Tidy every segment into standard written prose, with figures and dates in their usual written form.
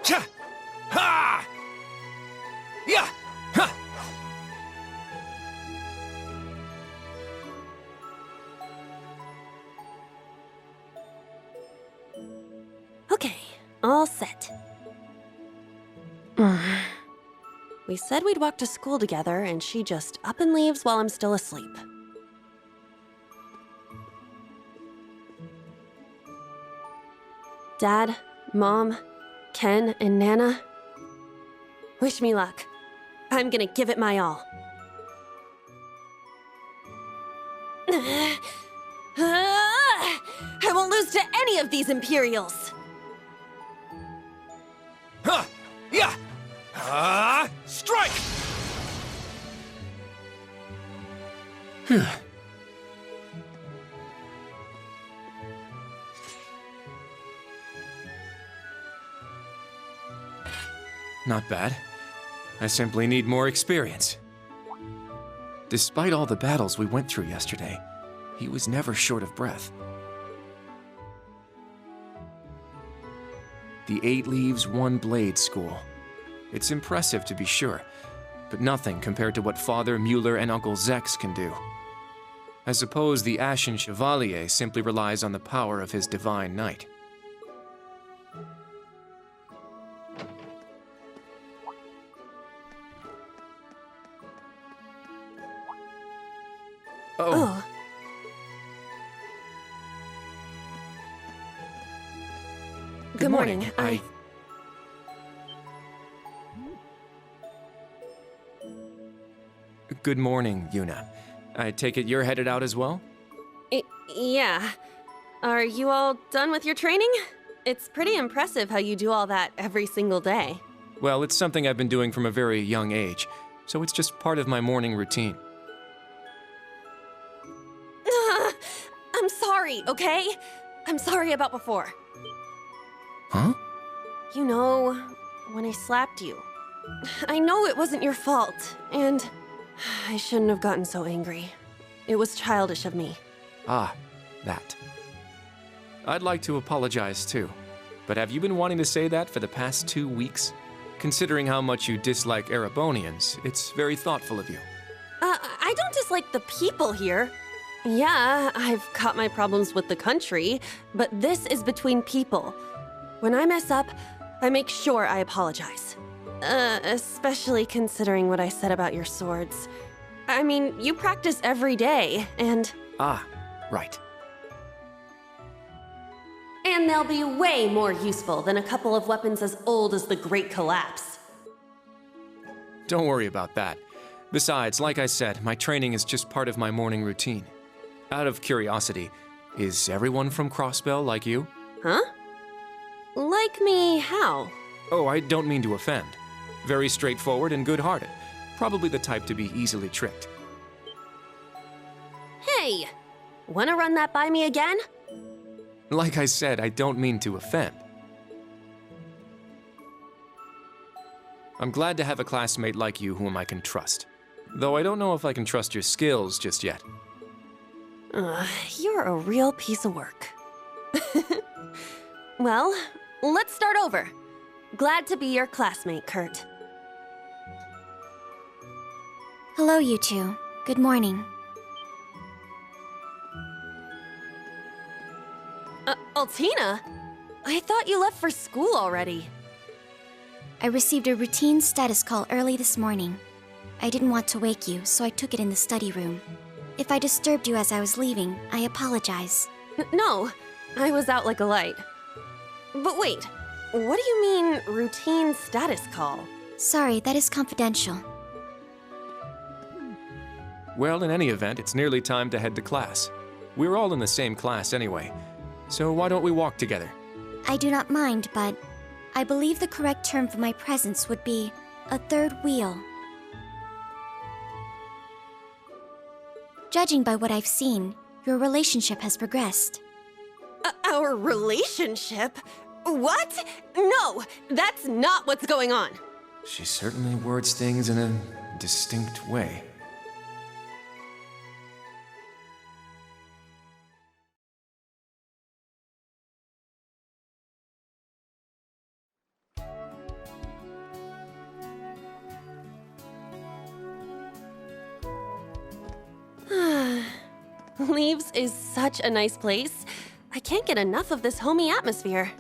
Cha! Ha! Yeah! Ha! Okay, all set. We said we'd walk to school together, and she just up and leaves while I'm still asleep. Dad, Mom, Ken, and Nana, wish me luck. I'm gonna give it my all. I won't lose to any of these Imperials! Ha! Yeah! Strike! Not bad. I simply need more experience. Despite all the battles we went through yesterday, he was never short of breath. The 8 Leaves, 1 Blade School. It's impressive to be sure, but nothing compared to what Father Mueller and Uncle Zex can do. I suppose the Ashen Chevalier simply relies on the power of his Divine Knight. Oh. Good morning. Good morning, Yuna. I take it you're headed out as well? Yeah. Are you all done with your training? It's pretty impressive how you do all that every single day. Well, it's something I've been doing from a very young age, so it's just part of my morning routine. I'm sorry, okay? I'm sorry about before. Huh? You know, when I slapped you. I know it wasn't your fault, and I shouldn't have gotten so angry. It was childish of me. Ah, that. I'd like to apologize too, but have you been wanting to say that for the past 2 weeks? Considering how much you dislike Erebonians, it's very thoughtful of you. I don't dislike the people here. Yeah, I've got my problems with the country, but this is between people. When I mess up, I make sure I apologize. Especially considering what I said about your swords. I mean, you practice every day, and... Ah, right. And they'll be way more useful than a couple of weapons as old as the Great Collapse. Don't worry about that. Besides, like I said, my training is just part of my morning routine. Out of curiosity, is everyone from Crossbell like you? Huh? Like me how? Oh, I don't mean to offend. Very straightforward and good-hearted. Probably the type to be easily tricked. Hey! Wanna run that by me again? Like I said, I don't mean to offend. I'm glad to have a classmate like you whom I can trust. though I don't know if I can trust your skills just yet. You're a real piece of work. Well, let's start over. Glad to be your classmate, Kurt. Hello, you two. Good morning. Altina? I thought you left for school already. I received a routine status call early this morning. I didn't want to wake you, so I took it in the study room. If I disturbed you as I was leaving, I apologize. No, I was out like a light. But wait, what do you mean, routine status call? Sorry, that is confidential. Well, in any event, it's nearly time to head to class. We're all in the same class anyway, so why don't we walk together? I do not mind, but I believe the correct term for my presence would be a third wheel. Judging by what I've seen, your relationship has progressed. Our relationship? What? No, that's not what's going on. She certainly words things in a distinct way. Leaves is such a nice place. I can't get enough of this homey atmosphere.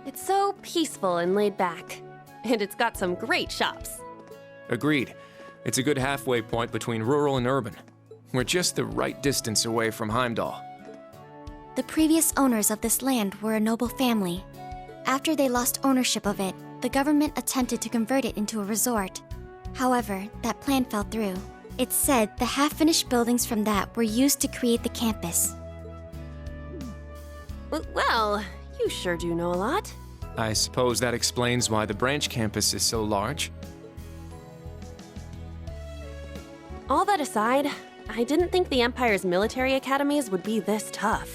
It's so peaceful and laid back. And it's got some great shops. Agreed. It's a good halfway point between rural and urban. We're just the right distance away from Heimdall. The previous owners of this land were a noble family. After they lost ownership of it, the government attempted to convert it into a resort. However, that plan fell through. It's said the half-finished buildings from that were used to create the campus. Well, you sure do know a lot. I suppose that explains why the branch campus is so large. All that aside, I didn't think the Empire's military academies would be this tough.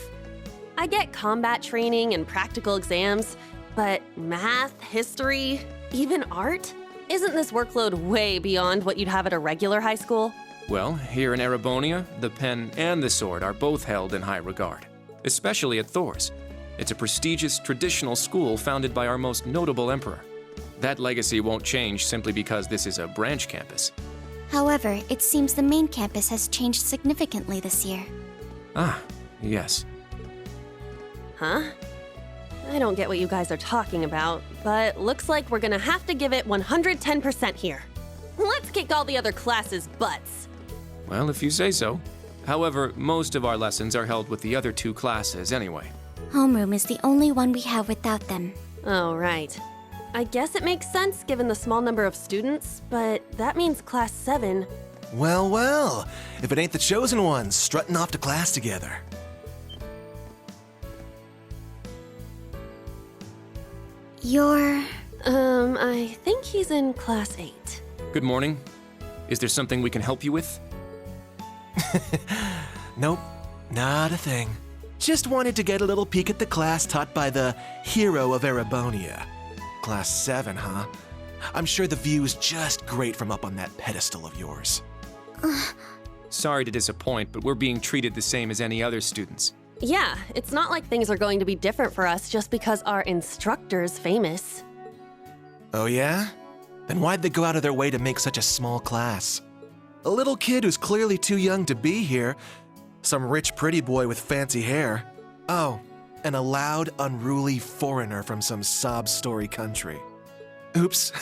I get combat training and practical exams, but math, history, even art? Isn't this workload way beyond what you'd have at a regular high school? Well, here in Erebonia, the pen and the sword are both held in high regard, especially at Thor's. It's a prestigious, traditional school founded by our most notable emperor. That legacy won't change simply because this is a branch campus. However, it seems the main campus has changed significantly this year. Ah, yes. Huh? I don't get what you guys are talking about, but looks like we're gonna have to give it 110% here. Let's kick all the other classes' butts. Well, if you say so. However, most of our lessons are held with the other two classes anyway. Homeroom is the only one we have without them. Oh, right. I guess it makes sense given the small number of students, but that means Class 7. Well, well, if it ain't the chosen ones strutting off to class together. You're... I think he's in Class 8. Good morning. Is there something we can help you with? Nope, not a thing. Just wanted to get a little peek at the class taught by the hero of Erebonia. Class 7, huh? I'm sure the view is just great from up on that pedestal of yours. Sorry to disappoint, but we're being treated the same as any other students. Yeah, it's not like things are going to be different for us just because our instructor's famous. Oh yeah? Then why'd they go out of their way to make such a small class? A little kid who's clearly too young to be here. Some rich pretty boy with fancy hair. Oh, and a loud, unruly foreigner from some sob-story country. Oops,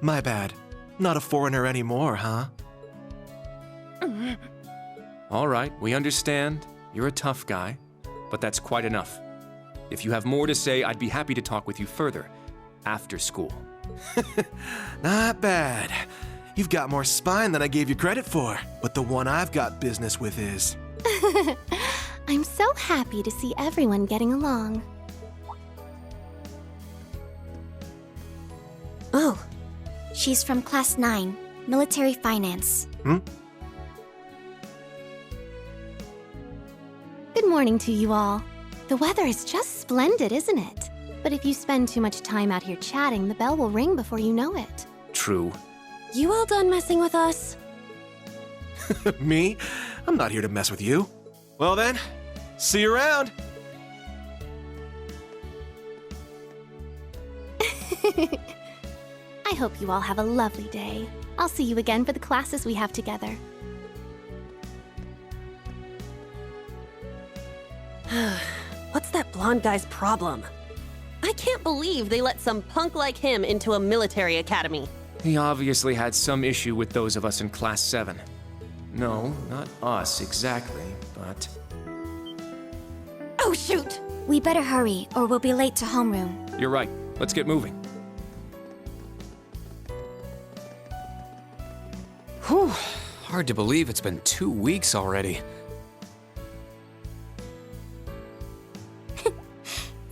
my bad. Not a foreigner anymore, huh? All right, we understand. You're a tough guy, but that's quite enough. If you have more to say, I'd be happy to talk with you further after school. Not bad. You've got more spine than I gave you credit for, but the one I've got business with is... I'm so happy to see everyone getting along. Oh, She's from Class 9, Military Finance. Good morning to you all. The weather is just splendid, isn't it? But if you spend too much time out here chatting, the bell will ring before you know it. True. you all done messing with us? Me? I'm not here to mess with you. Well then, see you around. I hope you all have a lovely day. I'll see you again for the classes we have together. What's that blonde guy's problem? I can't believe they let some punk like him into a military academy. He obviously had some issue with those of us in Class 7. No, not us exactly, but... Oh, shoot! We better hurry, or we'll be late to homeroom. You're right. Let's get moving. Whew. Hard to believe it's been 2 weeks already.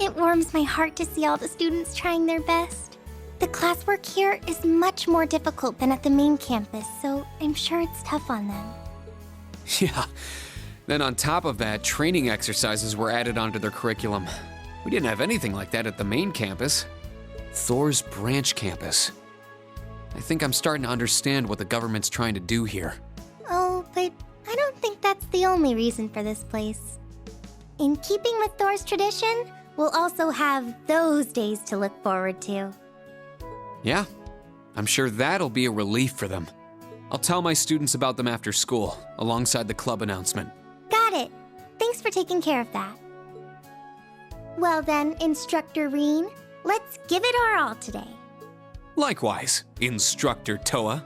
It warms my heart to see all the students trying their best. The classwork here is much more difficult than at the main campus, so I'm sure it's tough on them. Yeah. Then on top of that, training exercises were added onto their curriculum. We didn't have anything like that at the main campus. Thor's branch campus. I think I'm starting to understand what the government's trying to do here. Oh, but I don't think that's the only reason for this place. In keeping with Thor's tradition, we'll also have those days to look forward to. Yeah, I'm sure that'll be a relief for them. I'll tell my students about them after school, alongside the club announcement. Got it. Thanks for taking care of that. Well then, Instructor Reen, let's give it our all today. Likewise, Instructor Toa.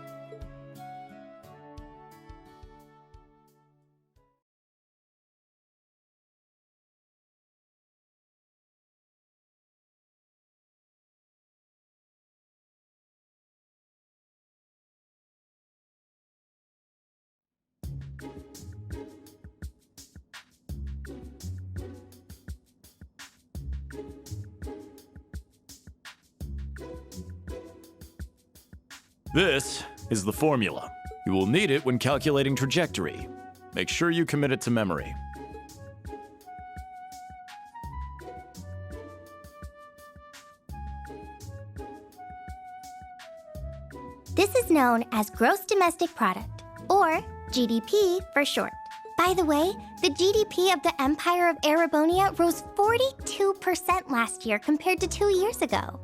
This is the formula. You will need it when calculating trajectory. Make sure you commit it to memory. This is known as Gross Domestic Product, or GDP for short. By the way, the GDP of the Empire of Erebonia rose 42% last year compared to 2 years ago.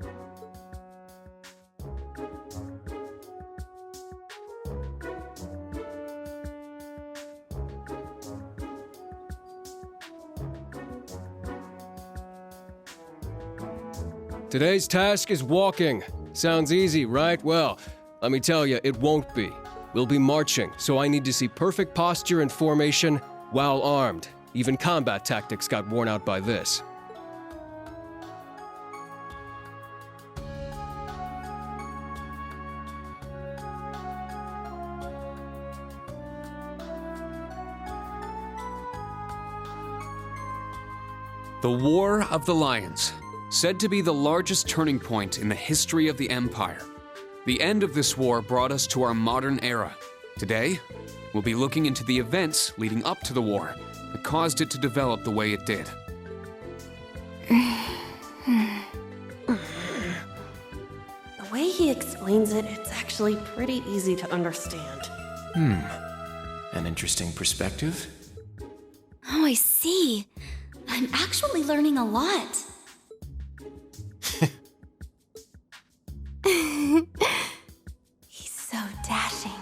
Today's task is walking. Sounds easy, right? Well, let me tell you, it won't be. We'll be marching, so I need to see perfect posture and formation while armed. Even combat tactics got worn out by this. The War of the Lions, said to be the largest turning point in the history of the Empire. The end of this war brought us to our modern era. Today, we'll be looking into the events leading up to the war that caused it to develop the way it did. The way he explains it, it's actually pretty easy to understand. An interesting perspective. Oh, I see. I'm actually learning a lot. He's so dashing.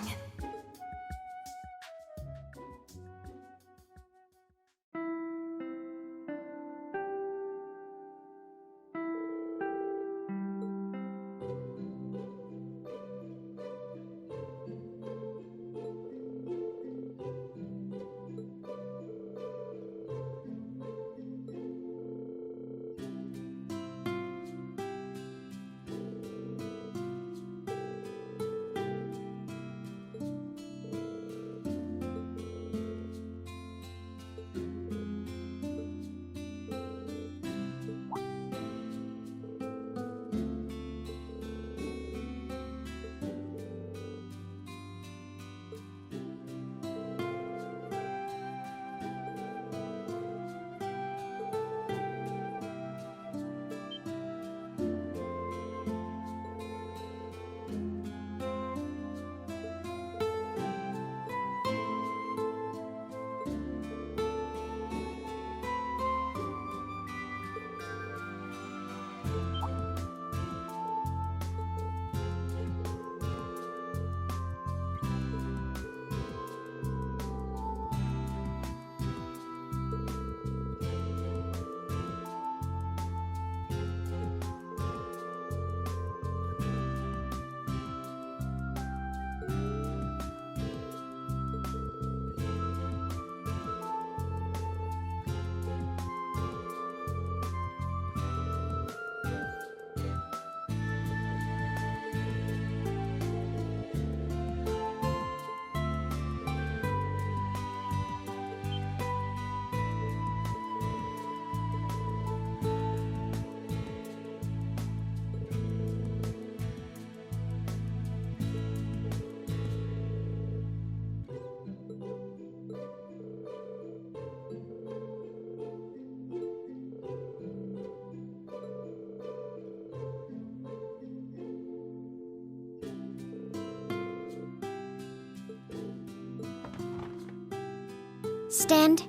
Stand,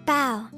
bow.